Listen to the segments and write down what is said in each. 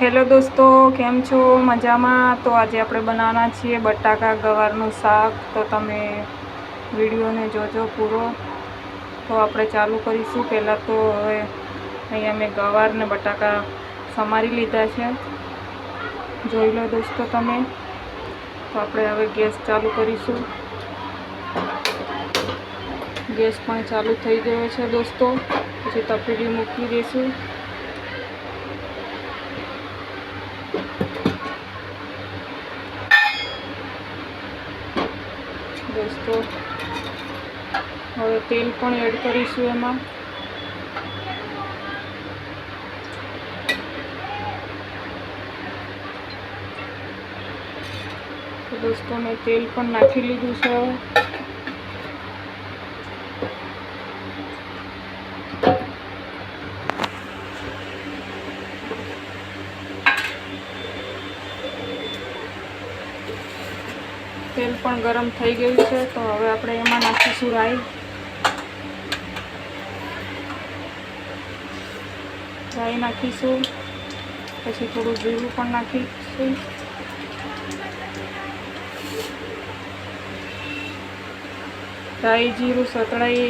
Hello દોસ્તો, કેમ છો? મજામાં? તો આજે આપણે બનાવવાના છીએ બટાકા ગવારનું શાક. તો તમે વિડીયોને જોજો પૂરો. તો આપણે ચાલુ કરીશું. પહેલાં તો હવે અહીંયા મેં ગવાર ને બટાકા સમારી લીધા છે, જોઈ લો દોસ્તો તમે. તો આપણે હવે ગેસ ચાલુ કરીશું. ગેસ પણ ચાલુ થઈ ગયો છે દોસ્તો. પછી તપેલી મૂકી દઈશું. દોસ્તો હવે તેલ પણ એડ કરીશું એમાં. તો દોસ્તો મેં તેલ પણ નાખી લીધું છે. તેલ પણ ગરમ થઈ ગયું છે. તો હવે આપણે એમાં નાખીશું રાઈ. રાઈ નાખીશું. પછી થોડું જીરું પણ નાખીશું. રાઈ જીરું સતળાઈ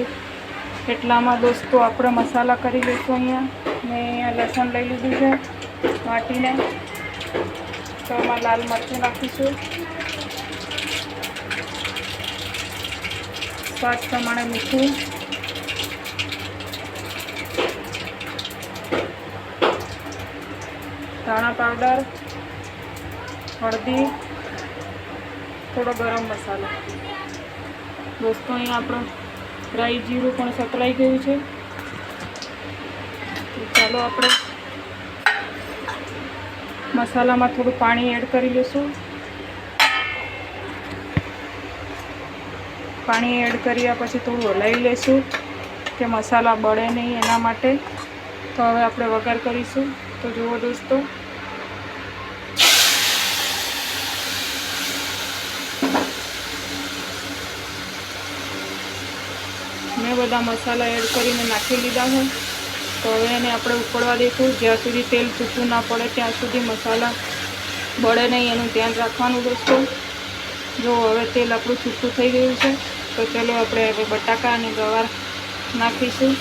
એટલામાં દોસ્તો આપણે મસાલા કરી લઈશું. અહીંયા મેં લસણ લઈ લીધું છે વાટીને. તો એમાં લાલ મરચું નાખીશું. સ્વાદ પ્રમાણે મીઠું. ધાણા પાવડર, હળદી, થોડો ગરમ મસાલો. દોસ્તો અહીંયા આપણું રાઈ જીરું પણ સતળાઈ ગયું છે. તો ચાલો આપણે મસાલામાં થોડું પાણી એડ કરી લઈશું. પાણી એડ કર્યા પછી થોડું હલાવી લઈશું કે મસાલા બળે નહીં એના માટે. તો હવે આપણે વઘાર કરીશું. તો જુઓ દોસ્તો, મેં બધા મસાલા એડ કરીને નાખી લીધા છે. તો હવે એને આપણે ઉકળવા દઈશું. જ્યાં સુધી તેલ છૂટું ના પડે ત્યાં સુધી મસાલા બળે નહીં એનું ધ્યાન રાખવાનું દોસ્તો. જો હવે તેલ આપણું છૂટું થઈ ગયું છે. તો ચાલો આપણે હવે બટાકા અને ગવાર નાખીશું.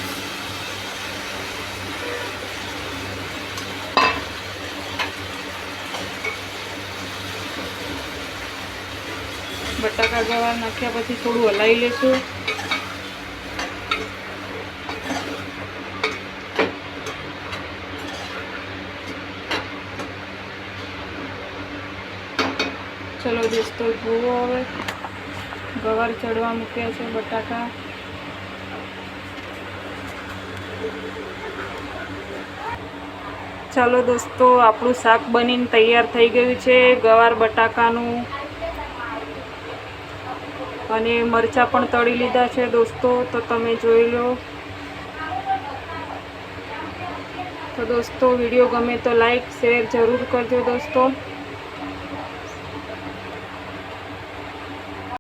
બટાકા ગવાર નાખ્યા પછી થોડું હલાવી લઈશું. ચલો દોસ્તો જુઓ, હવે ગવાર ચડવા મૂક્યા છે બટાકા. ચાલો દોસ્તો, આપણું શાક બનીને તૈયાર થઈ ગયું છે, ગવાર બટાકાનું. અને મરચાં પણ તળી લીધા છે દોસ્તો. તો તમે જોઈ લો. તો દોસ્તો વિડીયો ગમે તો લાઈક શેર જરૂર કરજો દોસ્તો.